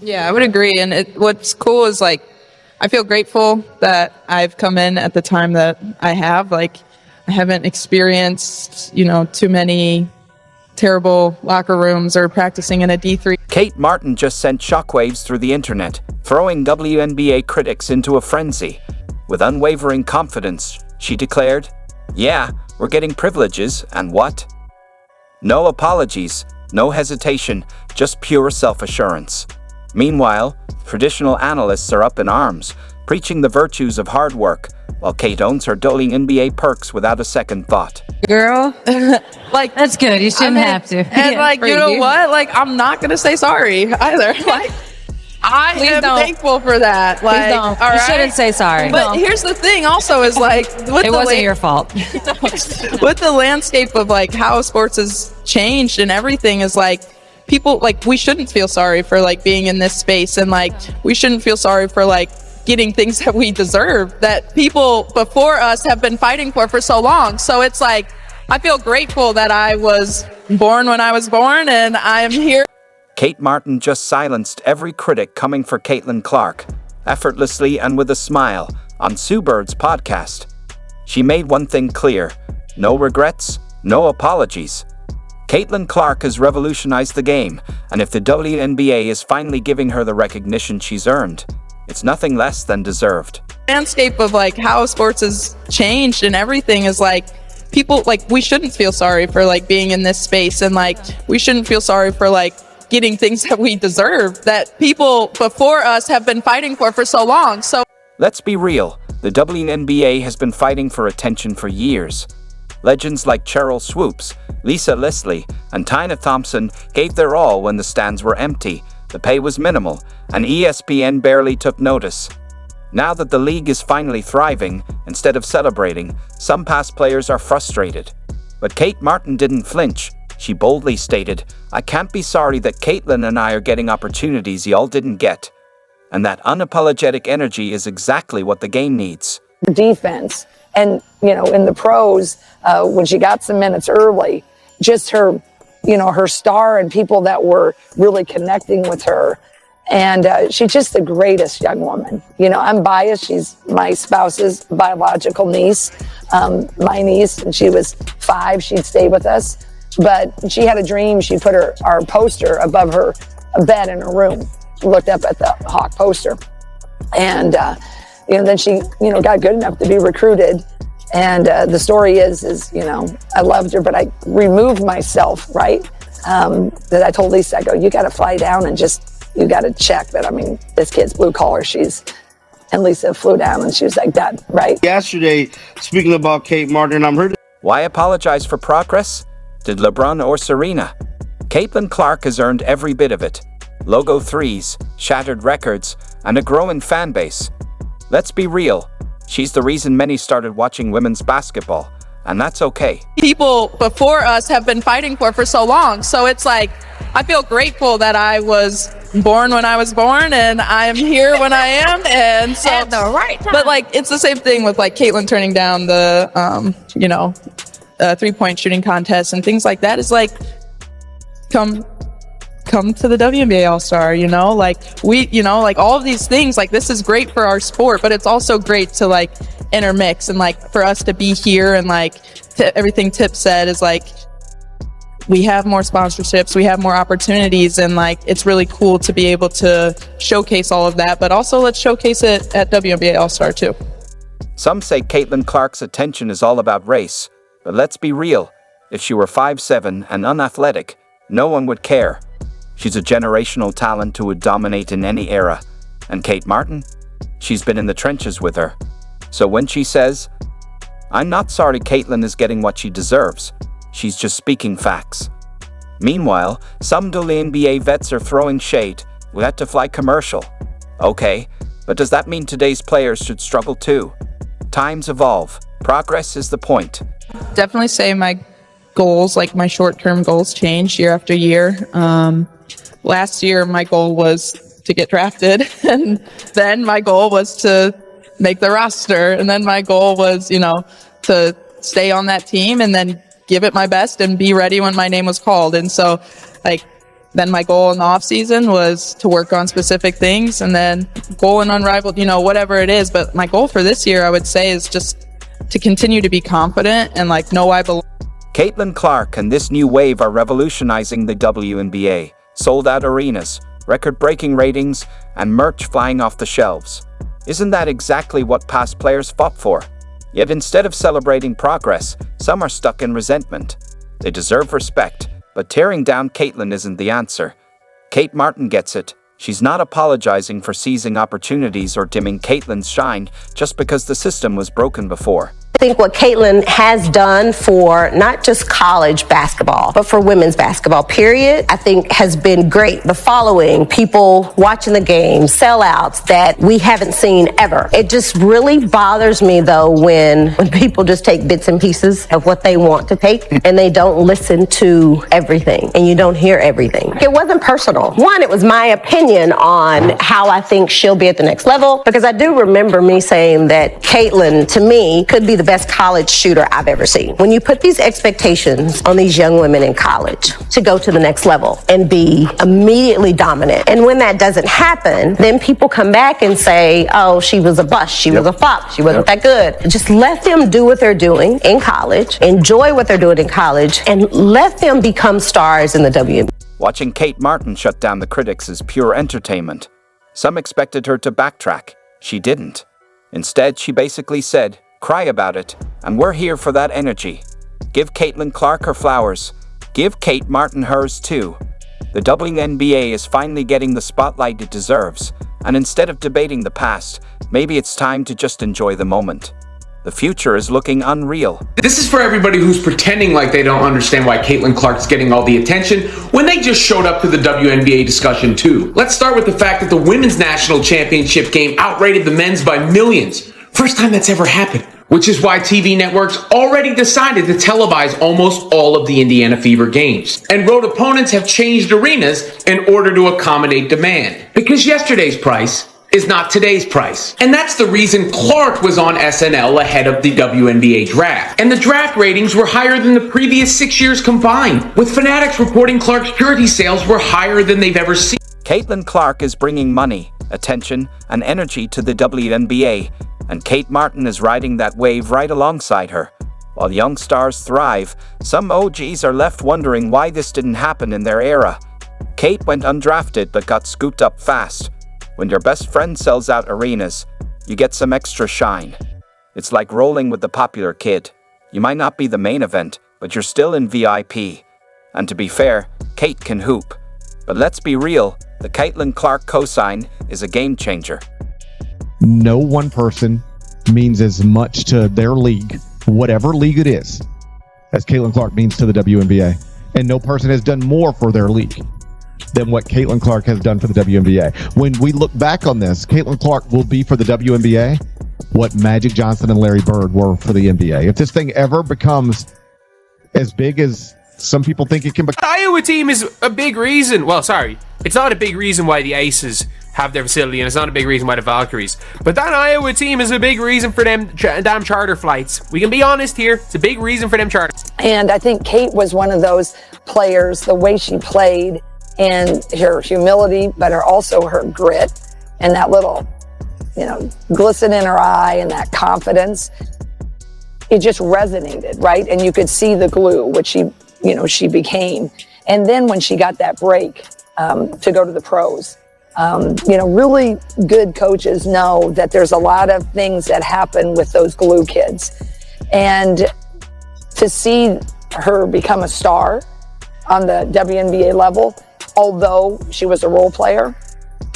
Yeah, I would agree. And what's cool is like, I feel grateful that I've come in at the time that I have. Like, I haven't experienced, too many terrible locker rooms or practicing in a D3. Kate Martin just sent shockwaves through the internet, throwing WNBA critics into a frenzy. With unwavering confidence, she declared, "Yeah, we're getting privileges, and what? No apologies, no hesitation, just pure self-assurance." Meanwhile, traditional analysts are up in arms, preaching the virtues of hard work, while Kate owns her WNBA perks without a second thought. Girl, Like, that's good. You shouldn't have to. And Yeah, like, for you know what? Like, I'm not going to say sorry either. Like, I Please am don't. thankful for that. Like, Please don't. all You right? shouldn't say sorry. But here's the thing also is like, It wasn't your fault. with the landscape of like how sports has changed and everything is like, people, like, we shouldn't feel sorry for like being in this space, and like, we shouldn't feel sorry for like getting things that we deserve that people before us have been fighting for so long. So it's like, I feel grateful that I was born when I was born, and I am here. Kate Martin just silenced every critic coming for Caitlin Clark, effortlessly and with a smile, on Sue Bird's podcast. She made one thing clear: no regrets, no apologies. Caitlin Clark has revolutionized the game, and if the WNBA is finally giving her the recognition she's earned, it's nothing less than deserved. Landscape of like how sports has changed and everything is like, people, like, we shouldn't feel sorry for like being in this space, and like, we shouldn't feel sorry for like getting things that we deserve that people before us have been fighting for so long. So Let's be real, the WNBA has been fighting for attention for years. Legends like Cheryl Swoops, Lisa Leslie, and Tina Thompson gave their all when the stands were empty, the pay was minimal, and ESPN barely took notice. Now that the league is finally thriving, instead of celebrating, some past players are frustrated. But Kate Martin didn't flinch. She boldly stated, "I can't be sorry that Caitlin and I are getting opportunities y'all didn't get." And that unapologetic energy is exactly what the game needs. Defense. And, in the pros, when she got some minutes early, just her, her star and people that were really connecting with her. And she's just the greatest young woman. I'm biased. She's my spouse's biological niece, my niece. And she was 5. She'd stay with us. But she had a dream. She put our poster above her bed in her room. She looked up at the Hawk poster. And, then she, got good enough to be recruited. And the story is, I loved her, but I removed myself, right? That I told Lisa, I go, you got to fly down and you got to check that. I mean, this kid's blue collar. And Lisa flew down and she was like, Dad, right? Yesterday, speaking about Kate Martin, I'm heard. Why apologize for progress? Did LeBron or Serena? Caitlin Clark has earned every bit of it. Logo threes, shattered records, and a growing fan base. Let's be real, she's the reason many started watching women's basketball, and that's okay. People before us have been fighting for so long. So it's like, I feel grateful that I was born when I was born, and I am here when I am. And so, At the right time. But like, it's the same thing with like Caitlin turning down the, 3-point shooting contest and things like that. Is like, come to the WNBA All-Star, like like all of these things, like this is great for our sport, but it's also great to like intermix and like for us to be here and like everything Tip said is like, we have more sponsorships, we have more opportunities, and like it's really cool to be able to showcase all of that, but also let's showcase it at WNBA All-Star too. Some say Caitlin Clark's attention is all about race, but let's be real, if she were 5'7" and unathletic, no one would care. She's a generational talent who would dominate in any era. And Kate Martin? She's been in the trenches with her. So when she says, "I'm not sorry Caitlin is getting what she deserves," she's just speaking facts. Meanwhile, some WNBA vets are throwing shade. We had to fly commercial. Okay, but does that mean today's players should struggle too? Times evolve. Progress is the point. Definitely say my goals, like my short-term goals, change year after year. Last year, my goal was to get drafted, and then my goal was to make the roster, and then my goal was, to stay on that team and then give it my best and be ready when my name was called. And so, like, then my goal in the off season was to work on specific things, and then goal in Unrivaled, whatever it is. But my goal for this year, I would say, is just to continue to be confident and know I belong. Caitlin Clark and this new wave are revolutionizing the WNBA. Sold-out arenas, record-breaking ratings, and merch flying off the shelves. Isn't that exactly what past players fought for? Yet instead of celebrating progress, some are stuck in resentment. They deserve respect, but tearing down Caitlin isn't the answer. Kate Martin gets it. She's not apologizing for seizing opportunities or dimming Caitlin's shine just because the system was broken before. I think what Caitlin has done for not just college basketball, but for women's basketball, period, I think has been great. The following, people watching the game, sellouts that we haven't seen ever. It just really bothers me, though, when people just take bits and pieces of what they want to take and they don't listen to everything and you don't hear everything. It wasn't personal. One, it was my opinion on how I think she'll be at the next level, because I do remember me saying that Caitlin, to me, could be the best college shooter I've ever seen. When you put these expectations on these young women in college to go to the next level and be immediately dominant, and when that doesn't happen, then people come back and say, oh, she was a bust, she was a flop, she wasn't that good. Just let them do what they're doing in college, enjoy what they're doing in college, and let them become stars in the WNBA. Watching Kate Martin shut down the critics is pure entertainment. Some expected her to backtrack. She didn't. Instead, she basically said, cry about it, and we're here for that energy. Give Caitlin Clark her flowers. Give Kate Martin hers too. The WNBA is finally getting the spotlight it deserves, and instead of debating the past, maybe it's time to just enjoy the moment. The future is looking unreal. This is for everybody who's pretending like they don't understand why Caitlin Clark's getting all the attention when they just showed up to the WNBA discussion too. Let's start with the fact that the women's national championship game outrated the men's by millions. First time that's ever happened, which is why TV networks already decided to televise almost all of the Indiana Fever games. And road opponents have changed arenas in order to accommodate demand, because yesterday's price is not today's price. And that's the reason Clark was on SNL ahead of the WNBA draft. And the draft ratings were higher than the previous 6 years combined, with Fanatics reporting Clark's jersey sales were higher than they've ever seen. Caitlin Clark is bringing money, attention, and energy to the WNBA, and Kate Martin is riding that wave right alongside her. While young stars thrive, some OGs are left wondering why this didn't happen in their era. Kate went undrafted but got scooped up fast. When your best friend sells out arenas, you get some extra shine. It's like rolling with the popular kid. You might not be the main event, but you're still in VIP. And to be fair, Kate can hoop. But let's be real, the Caitlin Clark cosign is a game changer. No one person means as much to their league, whatever league it is, as Caitlin Clark means to the WNBA. And no person has done more for their league than what Caitlin Clark has done for the WNBA. When we look back on this, Caitlin Clark will be for the WNBA what Magic Johnson and Larry Bird were for the NBA. If this thing ever becomes as big as some people think it can become. The Iowa team is a big reason. Well, sorry. It's not a big reason why the Aces have their facility, and it's not a big reason why the Valkyries. But that Iowa team is a big reason for them damn charter flights. We can be honest here. It's a big reason for them charter. And I think Kate was one of those players, the way she played and her humility, but also her grit and that little, glisten in her eye and that confidence. It just resonated, right? And you could see the glue, which she became. And then when she got that break to go to the pros, really good coaches know that there's a lot of things that happen with those glue kids. And to see her become a star on the WNBA level, although she was a role player,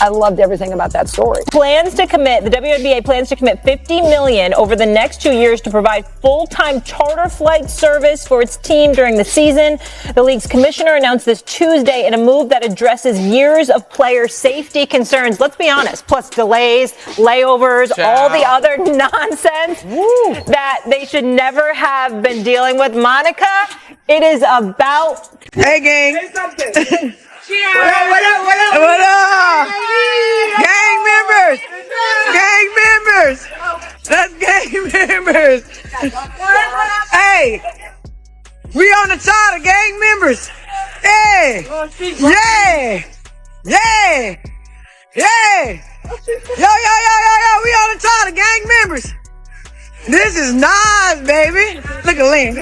I loved everything about that story. The WNBA plans to commit $50 million over the next 2 years to provide full-time charter flight service for its team during the season. The league's commissioner announced this Tuesday in a move that addresses years of player safety concerns. Let's be honest, plus delays, layovers, all the other nonsense that they should never have been dealing with. Monica, it is about... Hey, gang. Say something. What up? Gang members! Gang members! That's gang members! Hey! We on the chart of gang members! Hey! Yay! Hey! Yo, we on the top of gang members. This is Nas, baby. Look at Lynn.